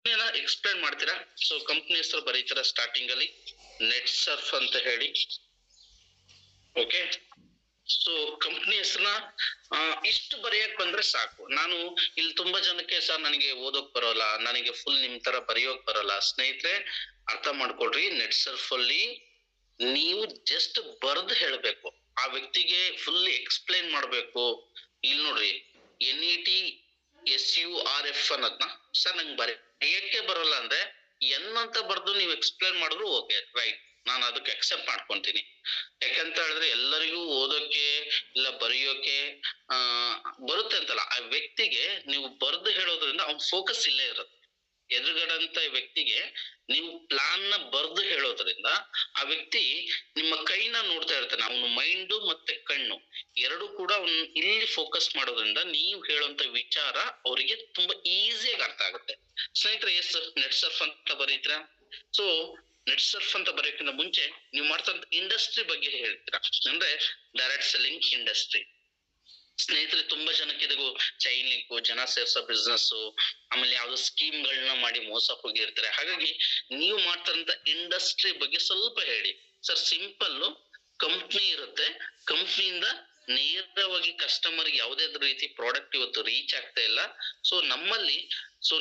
Explain ಮಾಡ್ತೀರಾ? So company ಹೆಸರು ಬರೀತೀರಾ starting ಅಲ್ಲಿ, ನೆಟ್ ಸರ್ಫ್ ಅಂತ ಹೇಳಿ. ಓಕೆ, ಸೊ ಕಂಪ್ನಿ ಹೆಸರನ್ನ ಇಷ್ಟು ಬರೆಯಕ್ ಬಂದ್ರೆ ಸಾಕು. ನಾನು ಇಲ್ಲಿ ತುಂಬಾ ಜನಕ್ಕೆ ಸರ್ ನನಗೆ ಓದೋಕ್ ಬರೋಲ್ಲ, ನನಗೆ ಫುಲ್ ನಿಮ್ ತರ ಬರೆಯೋಕ್ ಬರಲ್ಲ. ಸ್ನೇಹಿತರೆ ಅರ್ಥ ಮಾಡ್ಕೊಳ್ರಿ, ನೆಟ್ ಸರ್ಫ್ ಅಲ್ಲಿ ನೀವು ಜಸ್ಟ್ ಬರ್ದ್ ಹೇಳ್ಬೇಕು, ಆ ವ್ಯಕ್ತಿಗೆ ಫುಲ್ ಎಕ್ಸ್ಪ್ಲೈನ್ ಮಾಡ್ಬೇಕು. ಇಲ್ಲಿ ನೋಡ್ರಿ, NETSURF ಅನ್ನೋದ್ನ ಸರ್ ನಂಗೆ ಬರೆಯಕ್ಕೆ ಬರಲ್ಲ ಅಂದ್ರೆ ಎನ್ ಅಂತ ಬರ್ದು ನೀವು ಎಕ್ಸ್ಪ್ಲೈನ್ ಮಾಡಿದ್ರು ಓಕೆ, ರೈಟ್, ನಾನು ಅದಕ್ಕೆ ಅಕ್ಸೆಪ್ಟ್ ಮಾಡ್ಕೊಂತೀನಿ. ಯಾಕಂತ ಹೇಳಿದ್ರೆ ಎಲ್ಲರಿಗೂ ಓದೋಕೆ ಇಲ್ಲ ಬರೆಯೋಕೆ ಬರುತ್ತೆ ಅಂತಲ್ಲ, ಆ ವ್ಯಕ್ತಿಗೆ ನೀವು ಬರ್ದು ಹೇಳೋದ್ರಿಂದ ಅವ್ನ ಫೋಕಸ್ ಇಲ್ಲೇ ಇರುತ್ತೆ. ಎದುರುಗಡಂತ ವ್ಯಕ್ತಿಗೆ ನೀವು ಪ್ಲಾನ್ ನ ಬರ್ದು ಹೇಳೋದ್ರಿಂದ ಆ ವ್ಯಕ್ತಿ ನಿಮ್ಮ ಕೈನ ನೋಡ್ತಾ ಇರ್ತಾನೆ. ಅವನು ಮೈಂಡು ಮತ್ತೆ ಕಣ್ಣು ಎರಡು ಕೂಡ ಇಲ್ಲಿ ಫೋಕಸ್ ಮಾಡೋದ್ರಿಂದ ನೀವು ಹೇಳುವಂತ ವಿಚಾರ ಅವರಿಗೆ ತುಂಬಾ ಈಸಿಯಾಗಿ ಅರ್ಥ ಆಗುತ್ತೆ. ಸ್ನೇಹಿತರೆ, ಎಸ್ ನೆಟ್ ಸರ್ಫ್ ಅಂತ ಬರೀತೀರಾ? ಸೊ ನೆಟ್ ಸರ್ಫ್ ಅಂತ ಬರೆಯೋಕ್ಕಿಂತ ಮುಂಚೆ ನೀವು ಮಾಡ್ತಂತ ಇಂಡಸ್ಟ್ರಿ ಬಗ್ಗೆ ಹೇಳ್ತೀರಾ, ಅಂದ್ರೆ ಡೈರೆಕ್ಟ್ ಸೆಲ್ಲಿಂಗ್ ಇಂಡಸ್ಟ್ರಿ. ಸ್ನೇಹಿತರೆ ತುಂಬಾ ಜನಕ್ಕೆ ಇದು ಚೈನ್ ಲಿಂಕು, ಜನ ಸೇರ್ಸೋ ಬಿಸ್ನೆಸ್, ಆಮೇಲೆ ಯಾವ್ದೋ ಸ್ಕೀಮ್ ಗಳನ್ನ ಮಾಡಿ ಮೋಸ ಹೋಗಿರ್ತಾರೆ. ಹಾಗಾಗಿ ನೀವು ಮಾಡ್ತಾರಂತ ಇಂಡಸ್ಟ್ರಿ ಬಗ್ಗೆ ಸ್ವಲ್ಪ ಹೇಳಿ. ಸರ್ ಸಿಂಪಲ್, ಕಂಪ್ನಿ ಇರುತ್ತೆ, ಕಂಪ್ನಿಯಿಂದ ನೇರವಾಗಿ ಕಸ್ಟಮರ್ ಯಾವುದೇ ರೀತಿ ಪ್ರಾಡಕ್ಟ್ ಇವತ್ತು ರೀಚ್ ಆಗ್ತಾ ಇಲ್ಲ. ಸೊ ನಮ್ಮಲ್ಲಿ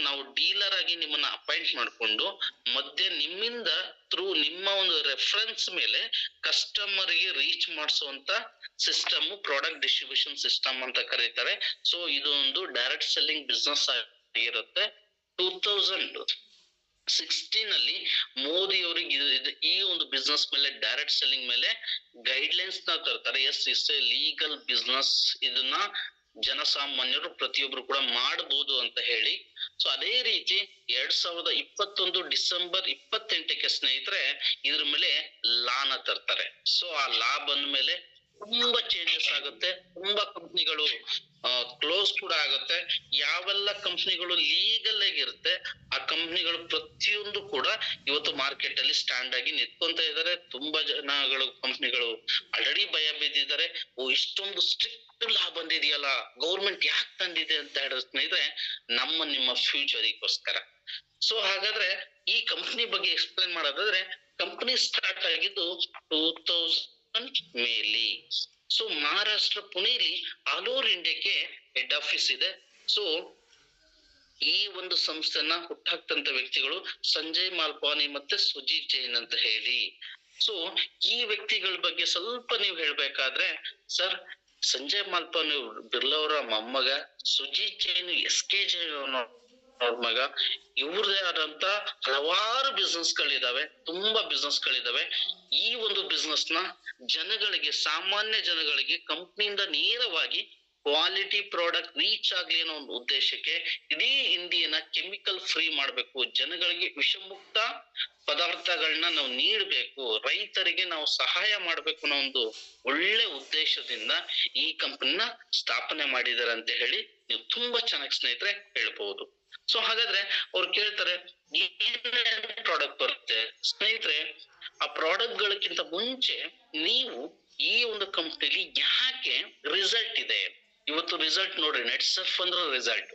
ನಾವು ಡೀಲರ್ ಆಗಿ ನಿಮ್ಮನ್ನ ಅಪಾಯಿಂಟ್ ಮಾಡ್ಕೊಂಡು ಮಧ್ಯೆ ನಿಮ್ಮಿಂದ ಥ್ರೂ ನಿಮ್ಮ ಒಂದು ರೆಫರೆನ್ಸ್ ಮೇಲೆ ಕಸ್ಟಮರ್ ಗೆ ರೀಚ್ ಮಾಡಿಸುವಂತ ಸಿಸ್ಟಮ್ ಪ್ರಾಡಕ್ಟ್ ಡಿಸ್ಟ್ರಿಬ್ಯೂಷನ್ ಸಿಸ್ಟಮ್ ಅಂತ ಕರೀತಾರೆ. ಸೊ ಇದು ಒಂದು ಡೈರೆಕ್ಟ್ ಸೆಲ್ಲಿಂಗ್ ಬಿಸ್ನೆಸ್ ಆಗಿರುತ್ತೆ. 2016 ಅಲ್ಲಿ ಮೋದಿ ಅವರಿಗೆ ಈ ಒಂದು ಬಿಸ್ನೆಸ್ ಮೇಲೆ ಡೈರೆಕ್ಟ್ ಸೆಲ್ಲಿಂಗ್ ಮೇಲೆ ಗೈಡ್ಲೈನ್ಸ್ ನ ತರ್ತಾರೆ. Yes is a legal business, ಇದನ್ನ ಜನಸಾಮಾನ್ಯರು ಪ್ರತಿಯೊಬ್ರು ಕೂಡ ಮಾಡಬಹುದು ಅಂತ ಹೇಳಿ. ಸೊ ಅದೇ ರೀತಿ 2021 ಡಿಸೆಂಬರ್ 28ಕ್ಕೆ ಸ್ನೇಹಿತರೆ ಇದ್ರ ಮೇಲೆ ಲಾನ ತರ್ತಾರೆ. ಸೊ ಆ ಲಾ ಬಂದ ಮೇಲೆ ತುಂಬಾ ಚೇಂಜಸ್ ಆಗುತ್ತೆ, ತುಂಬಾ ಕಂಪ್ನಿಗಳು ಕ್ಲೋಸ್ ಕೂಡ ಆಗುತ್ತೆ. ಯಾವೆಲ್ಲ ಕಂಪ್ನಿಗಳು ಲೀಗಲ್ ಆಗಿರುತ್ತೆ ಆ ಕಂಪ್ನಿಗಳು ಪ್ರತಿಯೊಂದು ಕೂಡ ಇವತ್ತು ಮಾರ್ಕೆಟ್ ಅಲ್ಲಿ ಸ್ಟ್ಯಾಂಡ್ ಆಗಿ ನಿಂತ್ಕೊಂತ ಇದ್ದಾರೆ. ತುಂಬಾ ಜನಗಳು ಕಂಪ್ನಿಗಳು ಆಲ್ರೆಡಿ ಭಯ ಬಿದ್ದಿದ್ದಾರೆ. ಇಷ್ಟೊಂದು ಸ್ಟ್ರಿಕ್ಟ್ ಲಾ ಬಂದಿದೆಯಲ್ಲ, ಗೌರ್ಮೆಂಟ್ ಯಾಕೆ ತಂದಿದೆ ಅಂತ ಹೇಳಿದ್ರೆ ಸ್ನೇಹಿತರೆ ನಿಮ್ಮ ಫ್ಯೂಚರಿಗೋಸ್ಕರ. ಸೊ ಹಾಗಾದ್ರೆ ಈ ಕಂಪ್ನಿ ಬಗ್ಗೆ ಎಕ್ಸ್ಪ್ಲೈನ್ ಮಾಡೋದಾದ್ರೆ, ಕಂಪ್ನಿ ಸ್ಟಾರ್ಟ್ ಆಗಿದ್ದು 2000 ಮೇಲಿ. ಸೊ ಮಹಾರಾಷ್ಟ್ರ ಪುಣೆಯಲ್ಲಿ ಆಲ್ ಓವರ್ ಇಂಡಿಯಾಕ್ಕೆ ಹೆಡ್ ಆಫೀಸ್ ಇದೆ. ಸೊ ಈ ಒಂದು ಸಂಸ್ಥೆನ ಹುಟ್ಟಾಕ್ತಂತ ವ್ಯಕ್ತಿಗಳು ಸಂಜಯ್ ಮಾಲ್ಪಾನಿ ಮತ್ತೆ ಸುಜಿತ್ ಜೈನ್ ಅಂತ ಹೇಳಿ. ಸೊ ಈ ವ್ಯಕ್ತಿಗಳ ಬಗ್ಗೆ ಸ್ವಲ್ಪ ನೀವು ಹೇಳ್ಬೇಕಾದ್ರೆ, ಸರ್ ಸಂಜಯ್ ಮಾಲ್ಪಾನಿ ಬಿರ್ಲಾ ಅವರ ಮೊಮ್ಮಗ, ಸುಜಿತ್ ಜೈನ್ SK ಜೈನ್ ಮಗ, ಇವ್ರದೇ ಆದಂತ ಹಲವಾರು ಬಿಸ್ನೆಸ್ ಗಳಿದಾವೆ, ತುಂಬಾ ಬಿಸ್ನೆಸ್ ಗಳಿದಾವೆ. ಈ ಒಂದು ಬಿಸ್ನೆಸ್ ನ ಜನಗಳಿಗೆ, ಸಾಮಾನ್ಯ ಜನಗಳಿಗೆ ಕಂಪ್ನಿಯಿಂದ ನೇರವಾಗಿ ಕ್ವಾಲಿಟಿ ಪ್ರಾಡಕ್ಟ್ ರೀಚ್ ಆಗ್ಲಿ ಅನ್ನೋ ಒಂದು ಉದ್ದೇಶಕ್ಕೆ ಇಡೀ ಇಂಡಿಯಾನ ಕೆಮಿಕಲ್ ಫ್ರೀ ಮಾಡ್ಬೇಕು, ಜನಗಳಿಗೆ ವಿಷಮುಕ್ತ ಪದಾರ್ಥಗಳನ್ನ ನಾವು ನೀಡಬೇಕು, ರೈತರಿಗೆ ನಾವು ಸಹಾಯ ಮಾಡ್ಬೇಕು ಅನ್ನೋ ಒಂದು ಒಳ್ಳೆ ಉದ್ದೇಶದಿಂದ ಈ ಕಂಪನಿನ ಸ್ಥಾಪನೆ ಮಾಡಿದ್ದಾರೆ ಅಂತ ಹೇಳಿ ನೀವು ತುಂಬಾ ಚೆನ್ನಾಗಿ ಸ್ನೇಹಿತರೆ ಹೇಳ್ಬಹುದು. ಸೊ ಹಾಗಾದ್ರೆ ಅವ್ರು ಕೇಳ್ತಾರೆ ಏನೇನ್ ಪ್ರಾಡಕ್ಟ್ ಬರುತ್ತೆ ಸ್ನೇಹಿತರೆ. ಆ ಪ್ರಾಡಕ್ಟ್ ಗಳಕ್ಕಿಂತ ಮುಂಚೆ ನೀವು ಈ ಒಂದು ಕಂಪ್ನಿಲಿ ಯಾಕೆ ರಿಸಲ್ಟ್ ಇದೆ ಇವತ್ತು ರಿಸಲ್ಟ್ ನೋಡ್ರಿ. ನೆಟ್ ಸರ್ಫ್ ಅಂದ್ರೆ ರಿಸಲ್ಟ್.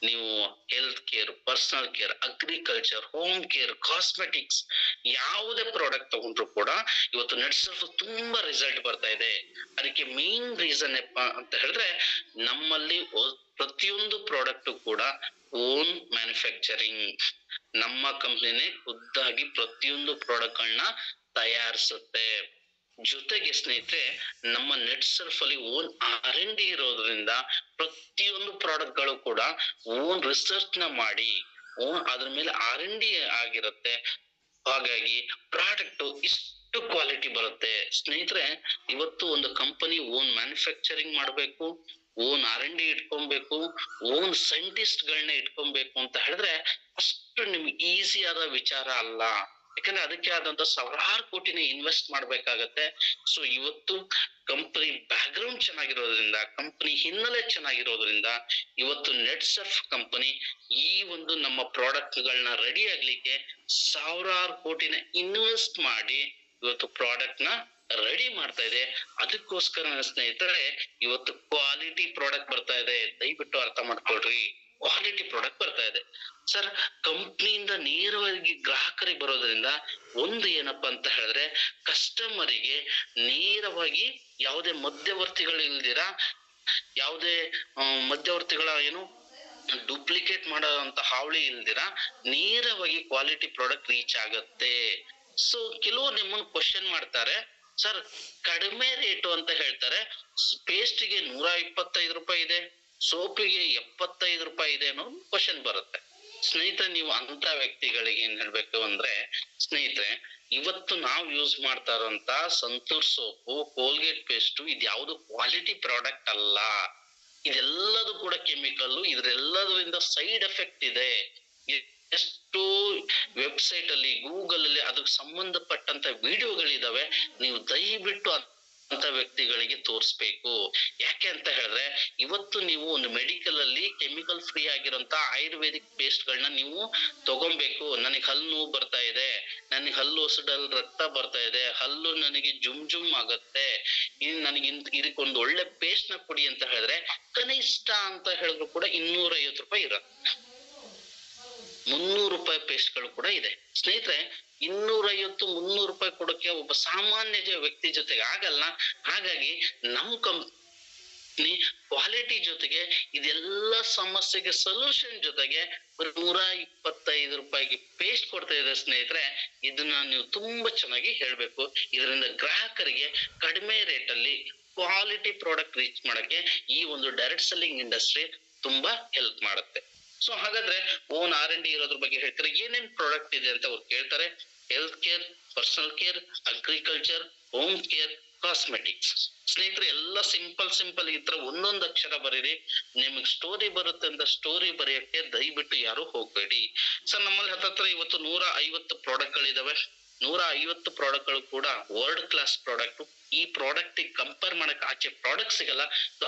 ನೀವು health care, personal care, agriculture, home care, cosmetics ಯಾವುದೇ ಪ್ರಾಡಕ್ಟ್ ತಗೊಂಡ್ರು ಕೂಡ ಇವತ್ತು ನೆಟ್ ಸರ್ಫ್ ತುಂಬಾ ರಿಸಲ್ಟ್ ಬರ್ತಾ ಇದೆ. ಅದಕ್ಕೆ ಮೇನ್ ರೀಸನ್ ಅಂತ ಹೇಳಿದ್ರೆ, ನಮ್ಮಲ್ಲಿ ಪ್ರತಿಯೊಂದು ಪ್ರಾಡಕ್ಟ್ ಕೂಡ ಓನ್ ಮ್ಯಾನುಫ್ಯಾಕ್ಚರಿಂಗ್. ನಮ್ಮ ಕಂಪ್ನಿನೇ ಖುದ್ದಾಗಿ ಪ್ರತಿಯೊಂದು ಪ್ರಾಡಕ್ಟ್ ಗಳನ್ನ ತಯಾರಿಸುತ್ತೆ. ಜೊತೆಗೆ ಸ್ನೇಹಿತರೆ ನಮ್ಮ ನೆಟ್ ಸರ್ಫ್ ಅಲ್ಲಿ ಓನ್ R&D ಇರೋದ್ರಿಂದ ಪ್ರತಿಯೊಂದು ಪ್ರಾಡಕ್ಟ್ ಗಳು ಕೂಡ ಓನ್ ರಿಸರ್ಚ್ ನ ಮಾಡಿ ಅದ್ರ ಮೇಲೆ R&D ಆಗಿರುತ್ತೆ. ಹಾಗಾಗಿ ಪ್ರಾಡಕ್ಟ್ ಇಷ್ಟು ಕ್ವಾಲಿಟಿ ಬರುತ್ತೆ ಸ್ನೇಹಿತರೆ. ಇವತ್ತು ಒಂದು ಕಂಪನಿ ಓನ್ ಮ್ಯಾನುಫ್ಯಾಕ್ಚರಿಂಗ್ ಮಾಡ್ಬೇಕು, ಓನ್ R&D ಇಟ್ಕೊಬೇಕು, ಓನ್ ಸೈಂಟಿಸ್ಟ್ ಗಳನ್ನ ಇಟ್ಕೊಬೇಕು ಅಂತ ಹೇಳಿದ್ರೆ ಅಷ್ಟು ನಿಮ್ಗೆ ಈಸಿ ಆದ ವಿಚಾರ ಅಲ್ಲ. ಯಾಕಂದ್ರೆ ಅದಕ್ಕೆ ಆದಂತ ಸಾವಿರಾರು ಕೋಟಿನ ಇನ್ವೆಸ್ಟ್ ಮಾಡ್ಬೇಕಾಗತ್ತೆ. ಸೊ ಇವತ್ತು ಕಂಪನಿ ಬ್ಯಾಕ್ ಗ್ರೌಂಡ್ ಚೆನ್ನಾಗಿರೋದ್ರಿಂದ, ಕಂಪನಿ ಹಿನ್ನೆಲೆ ಚೆನ್ನಾಗಿರೋದ್ರಿಂದ ಇವತ್ತು ನೆಟ್ ಸರ್ಫ್ ಕಂಪನಿ ಈ ಒಂದು ನಮ್ಮ ಪ್ರಾಡಕ್ಟ್ ಗಳನ್ನ ರೆಡಿ ಆಗ್ಲಿಕ್ಕೆ ಸಾವಿರಾರು ಕೋಟಿನ ಇನ್ವೆಸ್ಟ್ ಮಾಡಿ ಇವತ್ತು ಪ್ರಾಡಕ್ಟ್ ನ ರೆಡಿ ಮಾಡ್ತಾ ಇದೆ. ಅದಕ್ಕೋಸ್ಕರ ಸ್ನೇಹಿತರೆ ಇವತ್ತು ಕ್ವಾಲಿಟಿ ಪ್ರಾಡಕ್ಟ್ ಬರ್ತಾ ಇದೆ. ದಯವಿಟ್ಟು ಅರ್ಥ ಮಾಡ್ಕೊಳ್ರಿ, ಕ್ವಾಲಿಟಿ ಪ್ರಾಡಕ್ಟ್ ಬರ್ತಾ ಇದೆ. ಸರ್, ಕಂಪ್ನಿಯಿಂದ ನೇರವಾಗಿ ಗ್ರಾಹಕರಿಗೆ ಬರೋದ್ರಿಂದ ಒಂದು ಏನಪ್ಪಾ ಅಂತ ಹೇಳಿದ್ರೆ, ಕಸ್ಟಮರಿಗೆ ನೇರವಾಗಿ ಯಾವುದೇ ಮಧ್ಯವರ್ತಿಗಳು ಇಲ್ದಿರ, ಯಾವುದೇ ಮಧ್ಯವರ್ತಿಗಳ ಏನು ಡೂಪ್ಲಿಕೇಟ್ ಮಾಡೋಂತ ಹಾವಳಿ ಇಲ್ದಿರ ನೇರವಾಗಿ ಕ್ವಾಲಿಟಿ ಪ್ರಾಡಕ್ಟ್ ರೀಚ್ ಆಗತ್ತೆ. ಸೊ ಕೆಲವು ನಿಮ್ಮನ್ನ ಕ್ವಶನ್ ಮಾಡ್ತಾರೆ, ಸರ್ ಕಡಿಮೆ ರೇಟು ಅಂತ ಹೇಳ್ತಾರೆ, ಪೇಸ್ಟಿಗೆ 125 ರೂಪಾಯಿ ಇದೆ, ಸೋಪಿಗೆ 75 ರೂಪಾಯಿ ಇದೆ ಅನ್ನೋ ಕ್ವಶನ್ ಬರುತ್ತೆ. ಸ್ನೇಹಿತರೆ, ನೀವು ಅಂತ ವ್ಯಕ್ತಿಗಳಿಗೆ ಏನ್ ಹೇಳ್ಬೇಕು ಅಂದ್ರೆ, ಸ್ನೇಹಿತರೆ ಇವತ್ತು ನಾವು ಯೂಸ್ ಮಾಡ್ತಾ ಇರೋಂತ ಸಂತೂರ್ ಸೋಪು, ಕೋಲ್ಗೇಟ್ ಪೇಸ್ಟ್ ಇದ್ಯಾವುದು ಕ್ವಾಲಿಟಿ ಪ್ರಾಡಕ್ಟ್ ಅಲ್ಲ. ಇದೆಲ್ಲದು ಕೂಡ ಕೆಮಿಕಲ್, ಇದ್ರೆಲ್ಲದರಿಂದ ಸೈಡ್ ಎಫೆಕ್ಟ್ ಇದೆ. ಎಷ್ಟು ವೆಬ್ಸೈಟ್ ಅಲ್ಲಿ, ಗೂಗಲ್ ಅಲ್ಲಿ ಅದಕ್ಕೆ ಸಂಬಂಧಪಟ್ಟಂತ ವಿಡಿಯೋಗಳಿದಾವೆ. ನೀವು ದಯವಿಟ್ಟು ಅಂತ ವ್ಯಕ್ತಿಗಳಿಗೆ ತೋರಿಸ್ಬೇಕು. ಯಾಕೆ ಅಂತ ಹೇಳಿದ್ರೆ, ಇವತ್ತು ನೀವು ಒಂದು ಮೆಡಿಕಲ್ ಅಲ್ಲಿ ಕೆಮಿಕಲ್ ಫ್ರೀ ಆಗಿರೋಂತ ಆಯುರ್ವೇದಿಕ್ ಪೇಸ್ಟ್ ಗಳನ್ನ ನೀವು ತಗೊಬೇಕು. ನನಗೆ ಹಲ್ಲು ನೋವು ಬರ್ತಾ ಇದೆ, ನನಗೆ ಹಲ್ಲು ಹೊಸಡಲ್ಲಿ ರಕ್ತ ಬರ್ತಾ ಇದೆ, ಹಲ್ಲು ನನಗೆ ಜುಮ್ ಆಗತ್ತೆ, ನನಗೆ ಇದಕ್ಕೊಂದು ಒಳ್ಳೆ ಪೇಸ್ಟ್ ನ ಕೊಡಿ ಅಂತ ಹೇಳಿದ್ರೆ, ಕನಿಷ್ಠ ಅಂತ ಹೇಳಿದ್ರು ಕೂಡ 250 ರೂಪಾಯಿ ಇರುತ್ತೆ. 300 ರೂಪಾಯಿ ಪೇಸ್ಟ್ ಗಳು ಕೂಡ ಇದೆ. ಸ್ನೇಹಿತರೆ, 250-300 ರೂಪಾಯಿ ಕೊಡೋಕೆ ಒಬ್ಬ ಸಾಮಾನ್ಯ ವ್ಯಕ್ತಿ ಜೊತೆಗೆ ಆಗಲ್ಲ. ಹಾಗಾಗಿ ನಮ್ ಕಂಪ್ನಿ ಕ್ವಾಲಿಟಿ ಜೊತೆಗೆ ಇದೆಲ್ಲ ಸಮಸ್ಯೆಗೆ ಸೊಲ್ಯೂಷನ್ ಜೊತೆಗೆ 125 ರೂಪಾಯಿಗೆ ಪೇಸ್ಟ್ ಕೊಡ್ತಾ ಇದೆ. ಸ್ನೇಹಿತರೆ, ಇದನ್ನ ನೀವು ತುಂಬಾ ಚೆನ್ನಾಗಿ ಹೇಳ್ಬೇಕು. ಇದರಿಂದ ಗ್ರಾಹಕರಿಗೆ ಕಡಿಮೆ ರೇಟ್ ಅಲ್ಲಿ ಕ್ವಾಲಿಟಿ ಪ್ರಾಡಕ್ಟ್ ರೀಚ್ ಮಾಡಕ್ಕೆ ಈ ಒಂದು ಡೈರೆಕ್ಟ್ ಸೆಲ್ಲಿಂಗ್ ಇಂಡಸ್ಟ್ರಿ ತುಂಬಾ ಹೆಲ್ಪ್ ಮಾಡುತ್ತೆ. ಸೊ ಹಾಗಾದ್ರೆ ಓನ್ R&D ಇರೋದ್ರ ಬಗ್ಗೆ ಹೇಳ್ತಾರೆ. ಏನೇನ್ ಪ್ರಾಡಕ್ಟ್ ಇದೆ ಅಂತ ಅವ್ರು ಕೇಳ್ತಾರೆ. Health care, personal care, agriculture, home care, cosmetics. ಸ್ನೇಹಿತರೆ, ಎಲ್ಲ ಸಿಂಪಲ್ ಈ ತರ ಒಂದೊಂದು ಅಕ್ಷರ ಬರೀರಿ. ನಿಮ್ಗೆ ಸ್ಟೋರಿ ಬರುತ್ತೆ ಅಂತ ಸ್ಟೋರಿ ಬರೆಯಕ್ಕೆ ದಯವಿಟ್ಟು ಯಾರು ಹೋಗ್ಬೇಡಿ. ಸರ್, ನಮ್ಮಲ್ಲಿ ಹತ್ತತ್ರ ಇವತ್ತು 150 ಪ್ರಾಡಕ್ಟ್ ಗಳಿದಾವೆ. 150 ಪ್ರಾಡಕ್ಟ್ ಗಳು ಕೂಡ ವರ್ಲ್ಡ್ ಕ್ಲಾಸ್ ಪ್ರಾಡಕ್ಟ್. ಈ ಪ್ರಾಡಕ್ಟ್ ಕಂಪೇರ್ ಮಾಡಕ್ ಆಚೆ ಪ್ರಾಡಕ್ಟ್ ಸಿಗಲ್ಲ.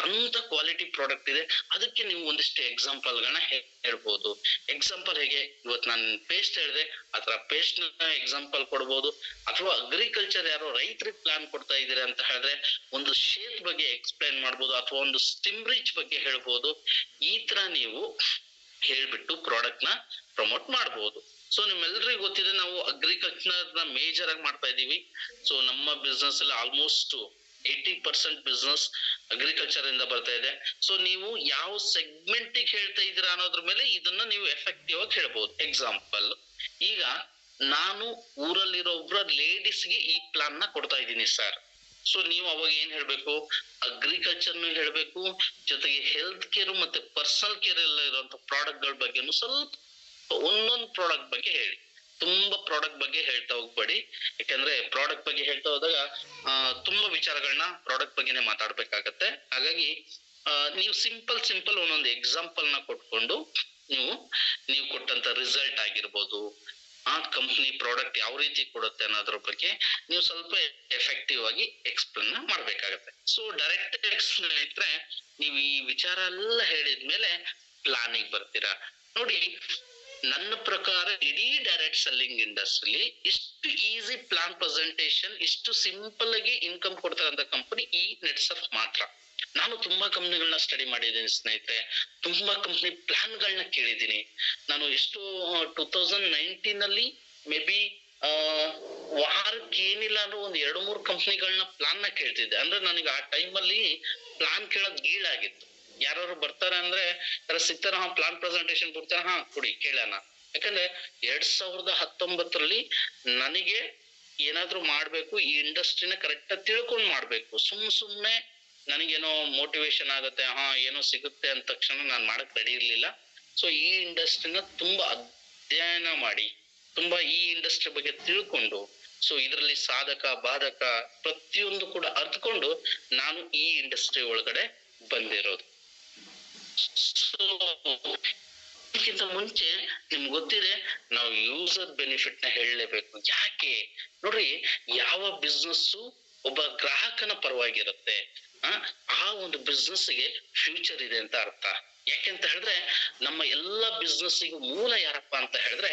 ಅಂತ ಕ್ವಾಲಿಟಿ ಪ್ರಾಡಕ್ಟ್ ಇದೆ. ಅದಕ್ಕೆ ನೀವು ಒಂದಿಷ್ಟು ಎಕ್ಸಾಂಪಲ್ ಗಳನ್ನ ಹೇಳ್ಬೋದು. ಎಕ್ಸಾಂಪಲ್ ಹೇಗೆ, ಇವತ್ತು ನಾನು ಪೇಸ್ಟ್ ಹೇಳಿದೆ, ಆತರ ಪೇಸ್ಟ್ ನ ಎಕ್ಸಾಂಪಲ್ ಕೊಡ್ಬೋದು. ಅಥವಾ ಅಗ್ರಿಕಲ್ಚರ್ ಯಾರೋ ರೈತರಿಗೆ ಪ್ಲಾನ್ ಕೊಡ್ತಾ ಇದೀರ ಅಂತ ಹೇಳಿದ್ರೆ ಒಂದು ಶೇಪ್ ಬಗ್ಗೆ ಎಕ್ಸ್ಪ್ಲೈನ್ ಮಾಡ್ಬೋದು, ಅಥವಾ ಒಂದು ಸ್ಟಿಮ್ರಿಚ್ ಬಗ್ಗೆ ಹೇಳ್ಬೋದು. ಈ ತರ ನೀವು ಹೇಳ್ಬಿಟ್ಟು ಪ್ರಾಡಕ್ಟ್ ನ ಪ್ರಮೋಟ್ ಮಾಡ್ಬೋದು. ಸೊ ನಿಮ್ಮೆಲ್ರಿಗೂ ಗೊತ್ತಿದೆ, ನಾವು ಅಗ್ರಿಕಲ್ಚರ್ ನ ಮೇಜರ್ ಆಗಿ ಮಾಡ್ತಾ ಇದೀವಿ. ಸೊ ನಮ್ಮ ಬಿಸ್ನೆಸ್ ಅಲ್ಲಿ ಆಲ್ಮೋಸ್ಟ್ 80% ಬಿಸ್ನೆಸ್ ಅಗ್ರಿಕಲ್ಚರ್ ಇಂದ ಬರ್ತಾ ಇದೆ. ಸೊ ನೀವು ಯಾವ ಸೆಗ್ಮೆಂಟ್ ಹೇಳ್ತಾ ಇದೀರಾ ಅನ್ನೋದ್ರ ಮೇಲೆ ಇದನ್ನ ನೀವು ಎಫೆಕ್ಟಿವ್ ಆಗಿ ಹೇಳ್ಬಹುದು. ಎಕ್ಸಾಂಪಲ್, ಈಗ ನಾನು ಊರಲ್ಲಿರೋ ಒಬ್ರ ಲೇಡೀಸ್ಗೆ ಈ ಪ್ಲಾನ್ ನ ಕೊಡ್ತಾ ಇದ್ದೀನಿ ಸರ್. ಸೊ ನೀವು ಅವಾಗ ಏನ್ ಹೇಳ್ಬೇಕು, ಅಗ್ರಿಕಲ್ಚರ್ ಹೇಳ್ಬೇಕು, ಜೊತೆಗೆ ಹೆಲ್ತ್ ಕೇರ್ ಮತ್ತೆ ಪರ್ಸನಲ್ ಕೇರ್ ಎಲ್ಲ ಇರುವಂತ ಪ್ರಾಡಕ್ಟ್ ಗಳ ಬಗ್ಗೆನು ಸ್ವಲ್ಪ ಒಂದೊಂದು ಪ್ರಾಡಕ್ಟ್ ಬಗ್ಗೆ ಹೇಳಿ. ತುಂಬಾ ಪ್ರಾಡಕ್ಟ್ ಬಗ್ಗೆ ಹೇಳ್ತಾ ಹೋಗ್ಬೇಡಿ. ಯಾಕಂದ್ರೆ ಪ್ರಾಡಕ್ಟ್ ಬಗ್ಗೆ ಹೇಳ್ತಾ ಹೋದಾಗ ತುಂಬಾ ವಿಚಾರಗಳನ್ನ ಪ್ರಾಡಕ್ಟ್ ಬಗ್ಗೆನೆ ಮಾತಾಡ್ಬೇಕಾಗತ್ತೆ. ಹಾಗಾಗಿ ನೀವು ಸಿಂಪಲ್ ಒಂದೊಂದು ಎಕ್ಸಾಂಪಲ್ ನ ಕೊಟ್ಕೊಂಡು ನೀವು ಕೊಟ್ಟಂತ ರಿಸಲ್ಟ್ ಆಗಿರ್ಬೋದು, ಆ ಕಂಪ್ನಿ ಪ್ರಾಡಕ್ಟ್ ಯಾವ ರೀತಿ ಕೊಡುತ್ತೆ ಅನ್ನೋದ್ರ ಬಗ್ಗೆ ನೀವು ಸ್ವಲ್ಪ ಎಫೆಕ್ಟಿವ್ ಆಗಿ ಎಕ್ಸ್ಪ್ಲೇನ್ ಮಾಡ್ಬೇಕಾಗತ್ತೆ. ಸೊ ಡೈರೆಕ್ಟ್ ಸ್ನೇಹಿತರೆ, ನೀವು ಈ ವಿಚಾರ ಎಲ್ಲ ಹೇಳಿದ್ಮೇಲೆ ಪ್ಲಾನಿಗೆ ಬರ್ತೀರಾ. ನೋಡಿ, ನನ್ನ ಪ್ರಕಾರ ಇಡೀ ಡೈರೆಕ್ಟ್ ಸೆಲ್ಲಿಂಗ್ ಇಂಡಸ್ಟ್ರಿಲಿ ಇಷ್ಟು ಈಸಿ ಪ್ಲಾನ್ ಪ್ರೆಸೆಂಟೇಶನ್, ಇಷ್ಟು ಸಿಂಪಲ್ ಆಗಿ ಇನ್ಕಮ್ ಕೊಡ್ತಾರಂತ ಕಂಪನಿ ಈ ನೆಟ್ಸರ್ಫ್ ಮಾತ್ರ. ನಾನು ತುಂಬಾ ಕಂಪ್ನಿಗಳನ್ನ ಸ್ಟಡಿ ಮಾಡಿದ್ದೀನಿ ಸ್ನೇಹಿತರೆ, ತುಂಬಾ ಕಂಪ್ನಿ ಪ್ಲಾನ್ ಗಳನ್ನ ಕೇಳಿದ್ದೀನಿ. ನಾನು ಎಷ್ಟು 2019 ಅಲ್ಲಿ ಮೇ ಬಿ ವಾರಕ್ಕೆ ಏನಿಲ್ಲ ಅಂದ್ರೆ ಒಂದ್ 2-3 ಕಂಪ್ನಿಗಳನ್ನ ಪ್ಲಾನ್ ನ ಕೇಳ್ತಿದ್ದೆ. ಅಂದ್ರೆ ನನಗೆ ಆ ಟೈಮ್ ಅಲ್ಲಿ ಪ್ಲಾನ್ ಕೇಳೋದ್ ಗೀಳಾಗಿತ್ತು. ಯಾರು ಬರ್ತಾರೆ ಅಂದ್ರೆ ಯಾರು ಸಿಗ್ತಾರ, ಪ್ಲಾನ್ ಪ್ರೆಸೆಂಟೇಶನ್ ಕೊಡ್ತಾರ, ಕೊಡಿ ಕೇಳೋಣ. ಯಾಕಂದ್ರೆ 2019 ನನಗೆ ಏನಾದ್ರು ಮಾಡ್ಬೇಕು, ಈ ಇಂಡಸ್ಟ್ರಿನ ಕರೆಕ್ಟ್ ಆಗಿ ತಿಳ್ಕೊಂಡ್ ಮಾಡ್ಬೇಕು. ಸುಮ್ನೆ ನನಗೇನೋ ಮೋಟಿವೇಶನ್ ಆಗತ್ತೆ, ಏನೋ ಸಿಗುತ್ತೆ ಅಂದ ತಕ್ಷಣ ನಾನ್ ಮಾಡಕ್ ರೆಡಿ ಇರ್ಲಿಲ್ಲ. ಸೊ ಈ ಇಂಡಸ್ಟ್ರಿನ ತುಂಬಾ ಅಧ್ಯಯನ ಮಾಡಿ, ತುಂಬಾ ಈ ಇಂಡಸ್ಟ್ರಿ ಬಗ್ಗೆ ತಿಳ್ಕೊಂಡು, ಸೊ ಇದರಲ್ಲಿ ಸಾಧಕ ಬಾಧಕ ಪ್ರತಿಯೊಂದು ಕೂಡ ಅರ್ಥಕೊಂಡು ನಾನು ಈ ಇಂಡಸ್ಟ್ರಿ ಒಳಗಡೆ ಬಂದಿರೋದು. ಇದಕ್ಕಿಂತ ಮುಂಚೆ ನಿಮ್ಗೆ ಗೊತ್ತಿದೆ, ನಾವು ಯೂಸರ್ ಬೆನಿಫಿಟ್ ನ ಹೇಳಲೇಬೇಕು. ಯಾಕೆ ನೋಡ್ರಿ, ಯಾವ ಬಿಸ್ನೆಸ್ ಒಬ್ಬ ಗ್ರಾಹಕನ ಪರವಾಗಿರುತ್ತೆ, ಆ ಒಂದು ಬಿಸ್ನೆಸ್ ಗೆ ಫ್ಯೂಚರ್ ಇದೆ ಅಂತ ಅರ್ಥ. ಯಾಕೆಂತ ಹೇಳಿದ್ರೆ ನಮ್ಮ ಎಲ್ಲಾ ಬಿಸ್ನೆಸ್ ಗೂ ಮೂಲ ಯಾರಪ್ಪ ಅಂತ ಹೇಳಿದ್ರೆ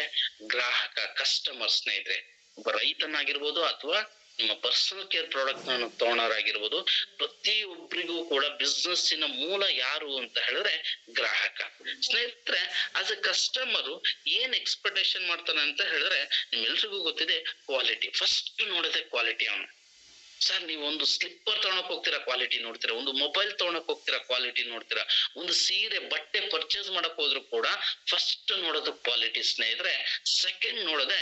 ಗ್ರಾಹಕ, ಕಸ್ಟಮರ್. ಸ್ನೇಹಿತರೆ, ಒಬ್ಬ ರೈತನಾಗಿರ್ಬೋದು ಅಥವಾ ನಿಮ್ಮ ಪರ್ಸನಲ್ ಕೇರ್ ಪ್ರಾಡಕ್ಟ್ ನ ತಗೊಳೋರಾಗಿರ್ಬೋದು, ಪ್ರತಿಯೊಬ್ಬರಿಗೂ ಕೂಡ ಬಿಸ್ನೆಸ್ಸಿನ ಮೂಲ ಯಾರು ಅಂತ ಹೇಳಿದ್ರೆ ಗ್ರಾಹಕ. ಸ್ನೇಹಿತರೆ, ಆಸ್ ಎ ಕಸ್ಟಮರ್ ಏನ್ ಎಕ್ಸ್ಪೆಕ್ಟೇಷನ್ ಮಾಡ್ತಾನೆ ಅಂತ ಹೇಳಿದ್ರೆ ನಿಮ್ಮೆಲ್ರಿಗೂ ಗೊತ್ತಿದೆ, ಕ್ವಾಲಿಟಿ ಫಸ್ಟ್ ನೋಡದೆ ಕ್ವಾಲಿಟಿ. ಅವನು ಸರ್ ನೀವು ಒಂದು ಸ್ಲಿಪ್ಪರ್ ತಗೊಳಕ್ ಹೋಗ್ತೀರಾ, ಕ್ವಾಲಿಟಿ ನೋಡ್ತೀರಾ. ಒಂದು ಮೊಬೈಲ್ ತಗೊಳಕ್ ಹೋಗ್ತೀರಾ, ಕ್ವಾಲಿಟಿ ನೋಡ್ತೀರಾ. ಒಂದು ಸೀರೆ ಬಟ್ಟೆ ಪರ್ಚೇಸ್ ಮಾಡಕ್ ಹೋದ್ರು ಕೂಡ ಫಸ್ಟ್ ನೋಡೋದು ಕ್ವಾಲಿಟಿ ಸ್ನೇಹಿತರೆ. ಸೆಕೆಂಡ್ ನೋಡದೆ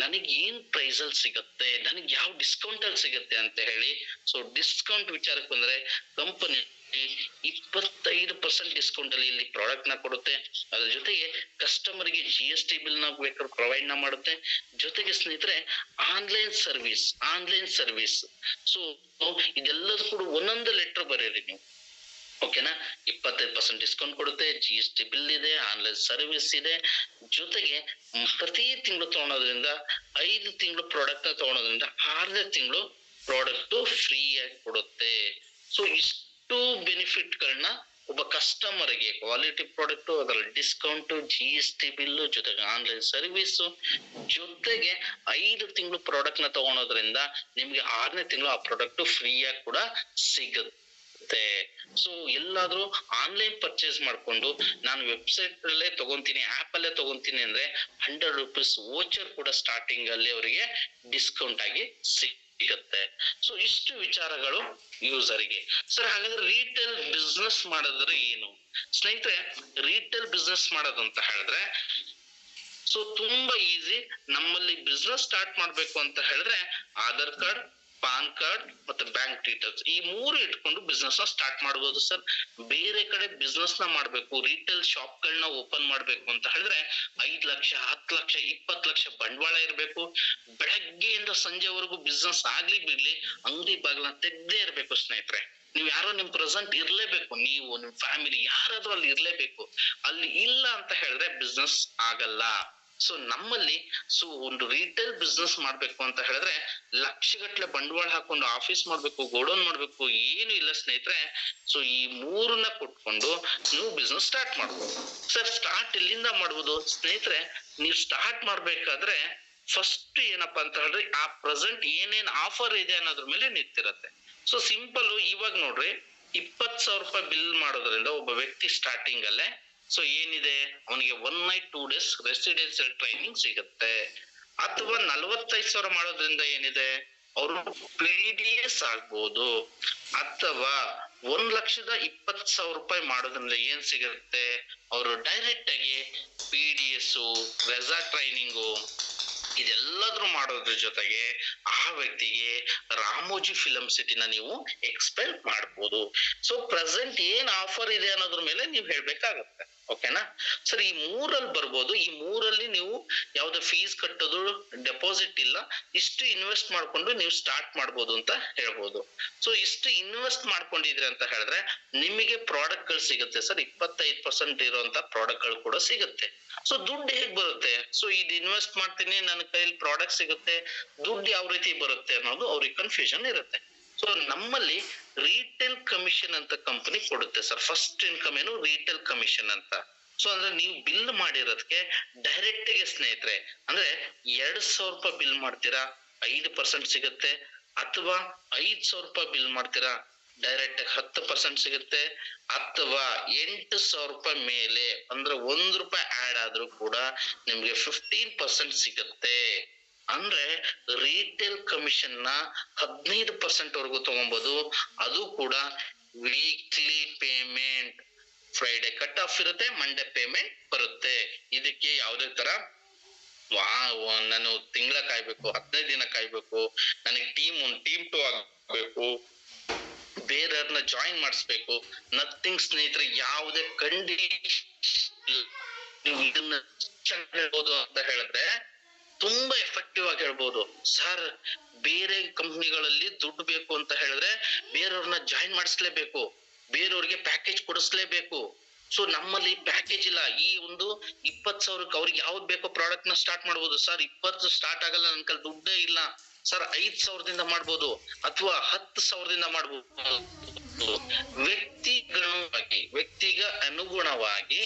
ನನಗೆ ಏನ್ ಪ್ರೈಸ್ ಅಲ್ಲಿ ಸಿಗುತ್ತೆ, ನನಗೆ ಯಾವ ಡಿಸ್ಕೌಂಟ್ ಅಲ್ಲಿ ಸಿಗುತ್ತೆ ಅಂತ ಹೇಳಿ. ಸೊ ಡಿಸ್ಕೌಂಟ್ ವಿಚಾರಕ್ಕೆ ಬಂದ್ರೆ ಕಂಪನಿ 25% ಡಿಸ್ಕೌಂಟ್ ಅಲ್ಲಿ ಇಲ್ಲಿ ಪ್ರಾಡಕ್ಟ್ ನ ಕೊಡುತ್ತೆ. ಅದ್ರ ಜೊತೆಗೆ ಕಸ್ಟಮರ್ ಗೆ GST ಬಿಲ್ ನ ಬೇಕಾದ್ರೆ ಪ್ರೊವೈಡ್ ನ ಮಾಡುತ್ತೆ. ಜೊತೆಗೆ ಸ್ನೇಹಿತರೆ ಆನ್ಲೈನ್ ಸರ್ವಿಸ್. ಸೊ ಇದೆಲ್ಲದೂ ಕೂಡ ಒಂದೊಂದು ಲೆಟರ್ ಬರೀರಿ ನೀವು, ಓಕೆನಾ. 25% ಡಿಸ್ಕೌಂಟ್ ಕೊಡುತ್ತೆ, GST ಬಿಲ್ ಇದೆ, ಆನ್ಲೈನ್ ಸರ್ವಿಸ್ ಇದೆ. ಜೊತೆಗೆ ಪ್ರತಿ ತಿಂಗಳು ತಗೊಳೋದ್ರಿಂದ 5 ತಿಂಗಳು ಪ್ರಾಡಕ್ಟ್ ನ ತಗೊಳೋದ್ರಿಂದ 6ನೇ ತಿಂಗಳು ಪ್ರಾಡಕ್ಟ್ ಫ್ರೀ ಆಗಿ ಕೊಡುತ್ತೆ. ಸೊ ಇಷ್ಟು ಬೆನಿಫಿಟ್ ಗಳನ್ನ ಒಬ್ಬ ಕಸ್ಟಮರ್ಗೆ, ಕ್ವಾಲಿಟಿ ಪ್ರಾಡಕ್ಟ್, ಅದರಲ್ಲಿ ಡಿಸ್ಕೌಂಟ್, GST ಬಿಲ್, ಜೊತೆಗೆ ಆನ್ಲೈನ್ ಸರ್ವಿಸ್, ಜೊತೆಗೆ 5 ತಿಂಗಳು ಪ್ರಾಡಕ್ಟ್ ನ ತಗೊಳೋದ್ರಿಂದ ನಿಮ್ಗೆ 6ನೇ ತಿಂಗಳು ಆ ಪ್ರಾಡಕ್ಟ್ ಫ್ರೀ ಆಗಿ ಕೂಡ ಸಿಗುತ್ತೆ. ಸೊ ಎಲ್ಲಾದ್ರೂ ಆನ್ಲೈನ್ ಪರ್ಚೇಸ್ ಮಾಡ್ಕೊಂಡು ನಾನು ವೆಬ್ಸೈಟ್ ಅಲ್ಲೇ ತಗೊಂತೀನಿ, ಆಪ್ ಅಲ್ಲೇ ತಗೊಂತೀನಿ ಅಂದ್ರೆ 100 ರೂಪೀಸ್ ವೋಚರ್ ಕೂಡ ಸ್ಟಾರ್ಟಿಂಗ್ ಅಲ್ಲಿ ಅವರಿಗೆ ಡಿಸ್ಕೌಂಟ್ ಆಗಿ ಸಿಗುತ್ತೆ. ಸೊ ಇಷ್ಟು ವಿಚಾರಗಳು ಯೂಸರ್ಗೆ. ಸರ್ ಹಾಗಾದ್ರೆ ರೀಟೇಲ್ ಬಿಸ್ನೆಸ್ ಮಾಡೋದ್ರೆ ಏನು ಸ್ನೇಹಿತರೆ? ರೀಟೇಲ್ ಬಿಸ್ನೆಸ್ ಮಾಡೋದಂತ ಹೇಳಿದ್ರೆ ಸೊ ತುಂಬಾ ಈಸಿ. ನಮ್ಮಲ್ಲಿ ಬಿಸ್ನೆಸ್ ಸ್ಟಾರ್ಟ್ ಮಾಡ್ಬೇಕು ಅಂತ ಹೇಳಿದ್ರೆ ಆಧಾರ್ ಕಾರ್ಡ್, ಪಾನ್ ಕಾರ್ಡ್ ಮತ್ತೆ ಬ್ಯಾಂಕ್ ಡೀಟೇಲ್ಸ್, ಈ 3 ಇಟ್ಕೊಂಡು ಬಿಸ್ನೆಸ್ ನ ಸ್ಟಾರ್ಟ್ ಮಾಡಬಹುದು ಸರ್. ಬೇರೆ ಕಡೆ ಬಿಸ್ನೆಸ್ ನ ಮಾಡ್ಬೇಕು, ರಿಟೇಲ್ ಶಾಪ್ ಗಳನ್ನ ಓಪನ್ ಮಾಡ್ಬೇಕು ಅಂತ ಹೇಳಿದ್ರೆ 5 ಲಕ್ಷ, 10 ಲಕ್ಷ, 20 ಲಕ್ಷ ಬಂಡವಾಳ ಇರ್ಬೇಕು. ಬೆಳಗ್ಗೆಯಿಂದ ಸಂಜೆವರೆಗೂ ಬಿಸ್ನೆಸ್ ಆಗ್ಲಿ ಬಿಡ್ಲಿ ಅಂಗಡಿ ಬಾಗಿಲ ತೆಗ್ದೇ ಇರ್ಬೇಕು ಸ್ನೇಹಿತರೆ. ನೀವ್ ಯಾರೋ ನಿಮ್ ಪ್ರೆಸೆಂಟ್ ಇರ್ಲೇಬೇಕು, ನೀವು ನಿಮ್ ಫ್ಯಾಮಿಲಿ ಯಾರಾದ್ರೂ ಅಲ್ಲಿ ಇರ್ಲೇಬೇಕು. ಅಲ್ಲಿ ಇಲ್ಲ ಅಂತ ಹೇಳಿದ್ರೆ ಬಿಸ್ನೆಸ್ ಆಗಲ್ಲ. ಸೊ ನಮ್ಮಲ್ಲಿ ಒಂದು ರಿಟೇಲ್ ಬಿಸ್ನೆಸ್ ಮಾಡ್ಬೇಕು ಅಂತ ಹೇಳಿದ್ರೆ ಲಕ್ಷಗಟ್ಲೆ ಬಂಡವಾಳ ಹಾಕೊಂಡು ಆಫೀಸ್ ಮಾಡ್ಬೇಕು, ಗೋಡೌನ್ ಮಾಡ್ಬೇಕು, ಏನು ಇಲ್ಲ ಸ್ನೇಹಿತರೆ. ಸೊ ಈ 3ನ್ನ ಕೊಟ್ಕೊಂಡು ನೀವು ಬಿಸ್ನೆಸ್ ಸ್ಟಾರ್ಟ್ ಮಾಡ್ಬೋದು. ಸರ್ ಸ್ಟಾರ್ಟ್ ಎಲ್ಲಿಂದ ಮಾಡ್ಬೋದು ಸ್ನೇಹಿತರೆ? ನೀವು ಸ್ಟಾರ್ಟ್ ಮಾಡ್ಬೇಕಾದ್ರೆ ಫಸ್ಟ್ ಏನಪ್ಪಾ ಅಂತ ಹೇಳಿದ್ರೆ ಆ ಪ್ರೆಸೆಂಟ್ ಏನೇನ್ ಆಫರ್ ಇದೆ ಅನ್ನೋದ್ರ ಮೇಲೆ ನಿಂತಿರತ್ತೆ. ಸೊ ಸಿಂಪಲ್, ಇವಾಗ ನೋಡ್ರಿ 20,000 ರೂಪಾಯಿ ಬಿಲ್ ಮಾಡೋದ್ರಿಂದ ಒಬ್ಬ ವ್ಯಕ್ತಿ ಸ್ಟಾರ್ಟಿಂಗ್ ಅಲ್ಲೇ ಸೊ ಏನಿದೆ ಅವನಿಗೆ 1 ನೈಟ್ 2 ಡೇಸ್ ರೆಸಿಡೆನ್ಸಿಯಲ್ ಟ್ರೈನಿಂಗ್ ಸಿಗುತ್ತೆ. ಅಥವಾ 45,000 ಮಾಡೋದ್ರಿಂದ ಏನಿದೆ ಅವರು PDS ಆಗ್ಬೋದು. ಅಥವಾ 1,20,000 ರೂಪಾಯಿ ಮಾಡೋದ್ರಿಂದ ಏನ್ ಸಿಗುತ್ತೆ, ಅವರು ಡೈರೆಕ್ಟ್ ಆಗಿ PDS, ರೆಸಾರ್ಟ್ ಟ್ರೈನಿಂಗು ಇದೆಲ್ಲದ್ರೂ ಮಾಡೋದ್ರ ಜೊತೆಗೆ ಆ ವ್ಯಕ್ತಿಗೆ ರಾಮೋಜಿ ಫಿಲಂ ಸಿಟಿನ ನೀವು ಎಕ್ಸ್ಪೆಕ್ಟ್ ಮಾಡ್ಬೋದು. ಸೊ ಪ್ರೆಸೆಂಟ್ ಏನ್ ಆಫರ್ ಇದೆ ಅನ್ನೋದ್ರ ಮೇಲೆ ನೀವು ಹೇಳ್ಬೇಕಾಗತ್ತೆ, ಓಕೆನಾ ಸರ್. ಈ 3ರಲ್ಲಿ ಬರ್ಬೋದು. ಈ 3ರಲ್ಲಿ ನೀವು ಯಾವ್ದು ಫೀಸ್ ಕಟ್ಟೋದು, ಡೆಪಾಸಿಟ್ ಇಲ್ಲ, ಇಷ್ಟು ಇನ್ವೆಸ್ಟ್ ಮಾಡ್ಕೊಂಡು ನೀವು ಸ್ಟಾರ್ಟ್ ಮಾಡ್ಬೋದು ಅಂತ ಹೇಳ್ಬೋದು. ಸೊ ಇಷ್ಟು ಇನ್ವೆಸ್ಟ್ ಮಾಡ್ಕೊಂಡಿದ್ರಿ ಅಂತ ಹೇಳಿದ್ರೆ ನಿಮಗೆ ಪ್ರಾಡಕ್ಟ್ ಗಳು ಸಿಗುತ್ತೆ ಸರ್. 25% ಇರುವಂತ ಪ್ರಾಡಕ್ಟ್ ಗಳು ಕೂಡ ಸಿಗುತ್ತೆ. ಸೊ ದುಡ್ಡು ಹೇಗ್ ಬರುತ್ತೆ? ಸೊ ಇದು ಇನ್ವೆಸ್ಟ್ ಮಾಡ್ತೀನಿ, ನನ್ನ ಕೈಯಲ್ಲಿ ಪ್ರಾಡಕ್ಟ್ ಸಿಗುತ್ತೆ, ದುಡ್ಡು ಯಾವ ರೀತಿ ಬರುತ್ತೆ ಅನ್ನೋದು ಅವ್ರಿಗೆ ಕನ್ಫ್ಯೂಷನ್ ಇರುತ್ತೆ. ಸೊ ನಮ್ಮಲ್ಲಿ ರಿಟೇಲ್ ಕಮಿಷನ್ ಅಂತ ಕಂಪನಿ ಕೊಡುತ್ತೆ ಸರ್. ಫಸ್ಟ್ ಇನ್ಕಮ್ ಏನು ರಿಟೇಲ್ ಕಮಿಷನ್ ಅಂತ. ಸೊ ಅಂದ್ರೆ ನೀವು ಬಿಲ್ ಮಾಡಿರೋದಕ್ಕೆ ಡೈರೆಕ್ಟ್ ಗೆ ಸ್ನೇಹಿತರೆ ಅಂದ್ರೆ 2,000 ರೂಪಾಯಿ ಬಿಲ್ ಮಾಡ್ತೀರಾ 5% ಸಿಗುತ್ತೆ. ಅಥವಾ 5,000 ರೂಪಾಯಿ ಬಿಲ್ ಮಾಡ್ತೀರಾ ಡೈರೆಕ್ಟ್ 10% ಸಿಗುತ್ತೆ. ಅಥವಾ 8,000 ರೂಪಾಯಿ ಮೇಲೆ ಅಂದ್ರೆ 1 ರೂಪಾಯಿ ಆಡ್ ಆದ್ರೂ ಕೂಡ ನಿಮ್ಗೆ 15% ಸಿಗುತ್ತೆ. ಅಂದ್ರೆ ರಿಟೇಲ್ ಕಮಿಷನ್ ನ 15% ವರೆಗೂ ತಗೊಬಹುದು. ಅದು ಕೂಡ weekly payment. Friday cut off ಇರುತ್ತೆ, ಮಂಡೇ ಪೇಮೆಂಟ್ ಬರುತ್ತೆ. ಇದಕ್ಕೆ ಯಾವುದೇ ತರ ನಾನು ತಿಂಗಳ ಕಾಯ್ಬೇಕು, 15 ದಿನ ಕಾಯ್ಬೇಕು, ನನಗೆ ಟೀಮ್ 2 ಆಗ್ಬೇಕು, ಬೇರೆಯವ್ರನ್ನ ಜಾಯಿನ್ ಮಾಡಿಸ್ಬೇಕು, ನಥಿಂಗ್ ಸ್ನೇಹಿತರೆ. ಯಾವುದೇ ನೀವು ಇದನ್ನ ಹೇಳ್ಬೋದು ಅಂತ ಹೇಳಿದ್ರೆ ತುಂಬಾ ಎಫೆಕ್ಟಿವ್ ಆಗಿ ಹೇಳ್ಬೋದು ಸರ್. ಬೇರೆ ಕಂಪ್ನಿಗಳಲ್ಲಿ ದುಡ್ಡು ಬೇಕು ಅಂತ ಹೇಳಿದ್ರೆ ಬೇರೆಯವ್ರನ್ನ ಜಾಯಿನ್ ಮಾಡಿಸ್ಲೇಬೇಕು, ಬೇರೆಯವ್ರಿಗೆ ಪ್ಯಾಕೇಜ್ ಕೊಡಿಸ್ಲೇಬೇಕು. ಸೊ ನಮ್ಮಲ್ಲಿ ಪ್ಯಾಕೇಜ್ ಇಲ್ಲ. ಈ ಒಂದು 20,000ಕ್ಕೆ ಅವ್ರಿಗೆ ಯಾವ್ದು ಬೇಕೋ ಪ್ರಾಡಕ್ಟ್ ನ ಸ್ಟಾರ್ಟ್ ಮಾಡ್ಬೋದು ಸರ್. 20 ಸ್ಟಾರ್ಟ್ ಆಗಲ್ಲ, ನನ್ ಕೈಲಿ ದುಡ್ಡೇ ಇಲ್ಲ ಸರ್. 5,000ದಿಂದ ಮಾಡ್ಬೋದು ಅಥವಾ 10,000ದಿಂದ ಮಾಡ್ಬೋದು. ವ್ಯಕ್ತಿಗೆ ಅನುಗುಣವಾಗಿ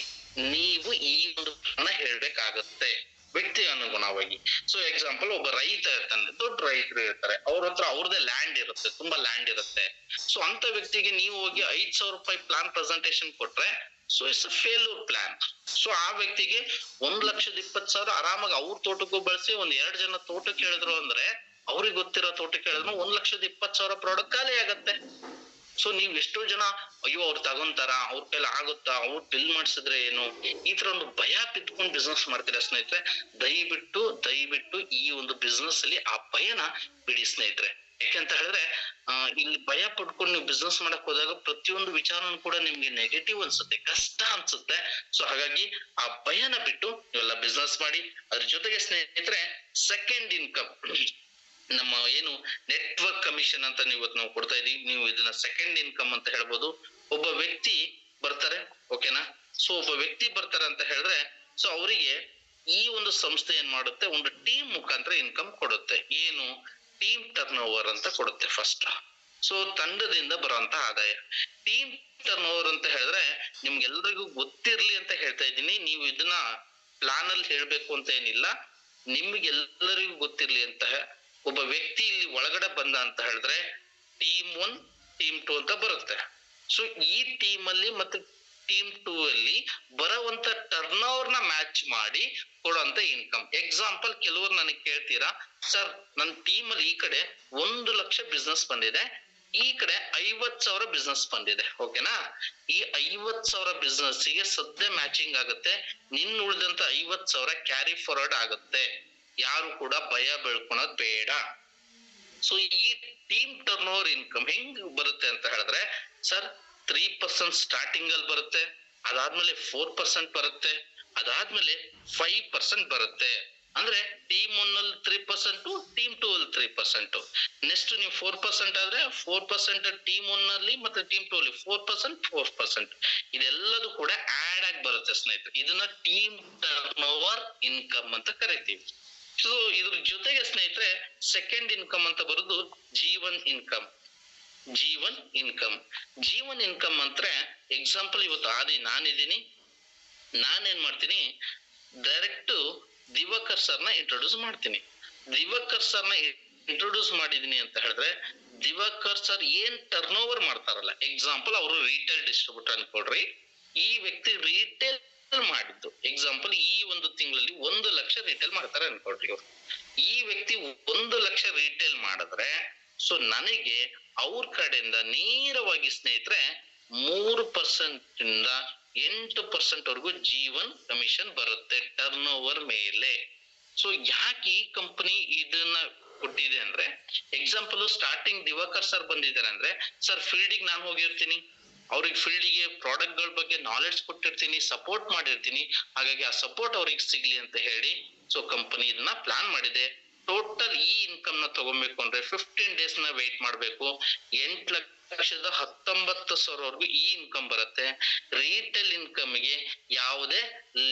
ನೀವು ಈ ಒಂದು ಹಣ ಹೇಳ್ಬೇಕಾಗತ್ತೆ. ವ್ಯಕ್ತಿ ಅನುಗುಣವಾಗಿ. ಸೊ ಎಕ್ಸಾಂಪಲ್ ಒಬ್ಬ ರೈತ ಇರ್ತಾನೆ, ದೊಡ್ಡ ರೈತರು ಇರ್ತಾರೆ, ಅವ್ರ ಹತ್ರ ಅವ್ರದೇ ಲ್ಯಾಂಡ್ ಇರುತ್ತೆ, ತುಂಬಾ ಲ್ಯಾಂಡ್ ಇರುತ್ತೆ. ಸೊ ಅಂತ ವ್ಯಕ್ತಿಗೆ ನೀವು ಹೋಗಿ 5,000 ರೂಪಾಯಿ ಪ್ಲಾನ್ ಪ್ರೆಸೆಂಟೇಶನ್ ಕೊಟ್ರೆ, so it's a failure plan. So ಆ ವ್ಯಕ್ತಿಗೆ 1,20,000 ಆರಾಮಾಗಿ ಅವ್ರ ತೋಟಕ್ಕೂ ಬಳಸಿ, ಒಂದ್ 2 ಜನ ತೋಟಕ್ಕೆ ಹೇಳಿದ್ರು ಅಂದ್ರೆ, ಅವ್ರಿಗೆ ಗೊತ್ತಿರೋ ತೋಟಕ್ಕೆ ಹೇಳಿದ್ರು 1,20,000 ಪ್ರಾಡಕ್ಟ್ ಖಾಲಿ ಆಗತ್ತೆ. ಸೊ ನೀವ್ ಎಷ್ಟೋ ಜನ ಅಯ್ಯೋ ಅವ್ರು ತಗೊಂತಾರ, ಅವ್ರ ಕೈಲಿ ಆಗುತ್ತಾ, ಅವ್ರು ಬಿಲ್ ಮಾಡ್ಸಿದ್ರೆ ಏನು, ಈ ತರ ಒಂದು ಭಯ ಬಿತ್ಕೊಂಡ್ ಬಿಸ್ನೆಸ್ ಮಾಡ್ತೀರಾ ಸ್ನೇಹಿತರೆ. ದಯವಿಟ್ಟು ಈ ಒಂದು ಬಿಸ್ನೆಸ್ ಅಲ್ಲಿ ಆ ಭಯನ ಬಿಡಿ ಸ್ನೇಹಿತರೆ. ಯಾಕೆಂತ ಹೇಳಿದ್ರೆ ಇಲ್ಲಿ ಭಯ ಪಡ್ಕೊಂಡು ನೀವು ಬಿಸ್ನೆಸ್ ಮಾಡಕ್ ಹೋದಾಗ ಪ್ರತಿಯೊಂದು ವಿಚಾರನೂ ಕೂಡ ನಿಮ್ಗೆ ನೆಗೆಟಿವ್ ಅನ್ಸುತ್ತೆ, ಕಷ್ಟ ಅನ್ಸುತ್ತೆ. ಸೊ ಹಾಗಾಗಿ ಆ ಭಯನ ಬಿಟ್ಟು ನೀವೆಲ್ಲ ಬಿಸ್ನೆಸ್ ಮಾಡಿ. ಅದ್ರ ಜೊತೆಗೆ ಸ್ನೇಹಿತರೆ, ಸೆಕೆಂಡ್ ಇನ್ಕಮ್, ನಮ್ಮ ಏನು ನೆಟ್ವರ್ಕ್ ಕಮಿಷನ್ ಅಂತ ನಾವು ಕೊಡ್ತಾ ಇದೀವಿ, ನೀವು ಇದನ್ನ ಸೆಕೆಂಡ್ ಇನ್ಕಮ್ ಅಂತ ಹೇಳ್ಬೋದು. ಒಬ್ಬ ವ್ಯಕ್ತಿ ಬರ್ತಾರೆ, ಓಕೆನಾ. ಸೊ ಒಬ್ಬ ವ್ಯಕ್ತಿ ಬರ್ತಾರೆ ಅಂತ ಹೇಳಿದ್ರೆ, ಸೊ ಅವರಿಗೆ ಈ ಒಂದು ಸಂಸ್ಥೆ ಏನ್ ಮಾಡುತ್ತೆ, ಒಂದು ಟೀಮ್ ಮುಖಾಂತರ ಇನ್ಕಮ್ ಕೊಡುತ್ತೆ. ಏನು, ಟೀಮ್ ಟರ್ನ್ ಓವರ್ ಅಂತ ಕೊಡುತ್ತೆ ಫಸ್ಟ್. ಸೊ ತಂಡದಿಂದ ಬರುವಂತ ಆದಾಯ. ಟೀಮ್ ಟರ್ನ್ ಓವರ್ ಅಂತ ಹೇಳಿದ್ರೆ ನಿಮ್ಗೆಲ್ರಿಗೂ ಗೊತ್ತಿರ್ಲಿ ಅಂತ ಹೇಳ್ತಾ ಇದ್ದೀನಿ. ನೀವು ಇದನ್ನ ಪ್ಲಾನ್ ಅಲ್ಲಿ ಹೇಳ್ಬೇಕು ಅಂತ ಏನಿಲ್ಲ, ನಿಮ್ಗೆಲ್ಲರಿಗೂ ಗೊತ್ತಿರ್ಲಿ ಅಂತ. ಒಬ್ಬ ವ್ಯಕ್ತಿ ಇಲ್ಲಿ ಒಳಗಡೆ ಬಂದ ಅಂತ ಹೇಳಿದ್ರೆ ಟೀಮ್ 1, ಟೀಮ್ 2 ಅಂತ ಬರುತ್ತೆ. ಸೊ ಈ ಟೀಮ್ ಅಲ್ಲಿ ಮತ್ತೆ ಟೀಮ್ 2 ಅಲ್ಲಿ ಬರುವಂತ ಟರ್ನ್ ಓವರ್ ನ ಮ್ಯಾಚ್ ಮಾಡಿ ಕೊಡುವಂತ ಇನ್ಕಮ್. ಎಕ್ಸಾಂಪಲ್, ಕೆಲವರು ನನಗೆ ಕೇಳ್ತೀರಾ, ಸರ್ ನನ್ನ ಟೀಮ್ ಅಲ್ಲಿ ಈ ಕಡೆ 1,00,000 ಬಿಸ್ನೆಸ್ ಬಂದಿದೆ, ಈ ಕಡೆ 50,000 ಬಿಸ್ನೆಸ್ ಬಂದಿದೆ, ಓಕೆನಾ. ಈ 50,000 ಬಿಸ್ನೆಸ್ ಗೆ ಸದ್ಯ ಮ್ಯಾಚಿಂಗ್ ಆಗುತ್ತೆ, ಉಳಿದಂತ 50,000 ಕ್ಯಾರಿ ಫಾರ್ವರ್ಡ್ ಆಗುತ್ತೆ. ಯಾರು ಕೂಡ ಭಯ ಬೆಳ್ಕೊಳೋದ್ ಬೇಡ. ಸೊ ಈ ಟೀಮ್ ಟರ್ನ್ ಓವರ್ ಇನ್ಕಮ್ ಹೆಂಗ್ ಬರುತ್ತೆ ಅಂತ ಹೇಳಿದ್ರೆ, ಸರ್ 3% ಸ್ಟಾರ್ಟಿಂಗ್ ಅಲ್ಲಿ ಬರುತ್ತೆ, ಅದಾದ್ಮೇಲೆ 4% ಬರುತ್ತೆ, ಅದಾದ್ಮೇಲೆ 5% ಬರುತ್ತೆ. ಅಂದ್ರೆ ಟೀಮ್ 1 ಅಲ್ಲಿ 3%, ಟೀಮ್ 2 ಅಲ್ಲಿ 3%. ನೆಕ್ಸ್ಟ್ ನೀವು 4% ಆದ್ರೆ 4% ಟೀಮ್ 1 ಅಲ್ಲಿ ಮತ್ತೆ ಟೀಮ್ 2 ಅಲ್ಲಿ 4%. ಇದೆಲ್ಲದೂ ಕೂಡ ಆಡ್ ಆಗಿ ಬರುತ್ತೆ ಸ್ನೇಹಿತರೆ. ಇದನ್ನ ಟೀಮ್ ಟರ್ನ್ ಓವರ್ ಇನ್ಕಮ್ ಅಂತ ಕರಿತೀವಿ. ಸೊ ಇದ್ರ ಜೊತೆಗೆ ಸ್ನೇಹಿತರೆ, ಸೆಕೆಂಡ್ ಇನ್ಕಮ್ ಅಂತ ಬರೋದು ಜೀವನ್ ಇನ್ಕಮ್. ಜೀವನ್ ಇನ್ಕಮ್ ಅಂದ್ರೆ ಎಕ್ಸಾಂಪಲ್, ಇವತ್ತು ನಾನಿದ್ದೀನಿ, ನಾನೇನ್ ಮಾಡ್ತೀನಿ, ಡೈರೆಕ್ಟ್ ದಿವಾಕರ್ ಸರ್ನ ಇಂಟ್ರೊಡ್ಯೂಸ್ ಮಾಡ್ತೀನಿ. ದಿವಾಕರ್ ಸರ್ನ ಇಂಟ್ರೊಡ್ಯೂಸ್ ಮಾಡಿದೀನಿ ಅಂತ ಹೇಳಿದ್ರೆ, ದಿವಾಕರ್ ಸರ್ ಏನ್ ಟರ್ನ್ ಓವರ್ ಮಾಡ್ತಾರಲ್ಲ, ಎಕ್ಸಾಂಪಲ್ ಅವರು ರಿಟೇಲ್ ಡಿಸ್ಟ್ರಿಬ್ಯೂಟರ್ ಅನ್ಕೊಡ್ರಿ, ಈ ವ್ಯಕ್ತಿ ರಿಟೇಲ್ ಮಾಡಿದ್ದು ಎಕ್ಸಾಂಪಲ್ ಈ ಒಂದು ತಿಂಗಳಲ್ಲಿ 1,00,000 ರಿಟೇಲ್ ಮಾಡ್ತಾರೆ ಅನ್ಕೊಡ್ರಿ. ಈ ವ್ಯಕ್ತಿ 1,00,000 ರಿಟೇಲ್ ಮಾಡಿದ್ರೆ, ಸೊ ನನಗೆ ಅವ್ರ ಕಡೆಯಿಂದ ನೇರವಾಗಿ ಸ್ನೇಹಿತರೆ 3% ಇಂದ 8% ವರೆಗೂ ಜೀವನ್ ಕಮಿಷನ್ ಬರುತ್ತೆ ಟರ್ನ್ ಓವರ್ ಮೇಲೆ. ಸೊ ಯಾಕೆ ಈ ಕಂಪನಿ ಇದನ್ನ ಕೊಟ್ಟಿದೆ ಅಂದ್ರೆ, ಎಕ್ಸಾಂಪಲ್ ಸ್ಟಾರ್ಟಿಂಗ್ ದಿವಾಕರ್ ಸರ್ ಬಂದಿದ್ದಾರೆ ಅಂದ್ರೆ, ಸರ್ ಫೀಲ್ಡಿಗೆ ನಾನು ಹೋಗಿರ್ತೀನಿ, ಅವ್ರಿಗೆ ಫೀಲ್ಡಿಗೆ ಪ್ರಾಡಕ್ಟ್ ಗಳ ಬಗ್ಗೆ ನಾಲೆಡ್ಜ್ ಕೊಟ್ಟಿರ್ತೀನಿ, ಸಪೋರ್ಟ್ ಮಾಡಿರ್ತೀನಿ. ಹಾಗಾಗಿ ಆ ಸಪೋರ್ಟ್ ಅವ್ರಿಗೆ ಸಿಗ್ಲಿ ಅಂತ ಹೇಳಿ ಸೊ ಕಂಪನಿ ಇದನ್ನ ಪ್ಲಾನ್ ಮಾಡಿದೆ. ಟೋಟಲ್ ಈ ಇನ್ಕಮ್ ನ ತಗೊಬೇಕು ಅಂದ್ರೆ 15 days ನ ವೇಟ್ ಮಾಡ್ಬೇಕು. 8,19,000 ವರೆಗೂ ಈ ಇನ್ಕಮ್ ಬರುತ್ತೆ. ರಿಟೇಲ್ ಇನ್ಕಮ್ ಗೆ ಯಾವುದೇ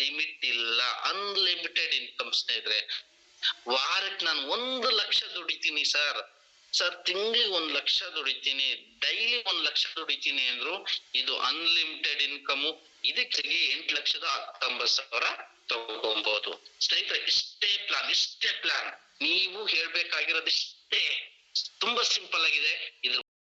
ಲಿಮಿಟ್ ಇಲ್ಲ, ಅನ್ಲಿಮಿಟೆಡ್ ಇನ್ಕಮ್ ಸ್ನೇಹಿತರೆ. ವಾರಕ್ಕೆ ನಾನು 1,00,000 ದುಡಿತೀನಿ ಸರ್ ತಿಂಗಳಿಗೆ 1,00,000 ದುಡಿತೀನಿ, ಡೈಲಿ 1,00,000 ದುಡಿತೀನಿ ಅಂದ್ರು ಇದು ಅನ್ಲಿಮಿಟೆಡ್ ಇನ್ಕಮ್. ಇದಕ್ಕೆ 8,19,000 ತಗೋಬಹುದು ಸ್ನೇಹಿತರೆ. ಇಷ್ಟೇ ಪ್ಲಾನ್. ನೀವು ಹೇಳ್ಬೇಕಾಗಿರೋದು ಇಷ್ಟೇ, ತುಂಬಾ ಸಿಂಪಲ್ ಆಗಿದೆ. ಇದ್ರ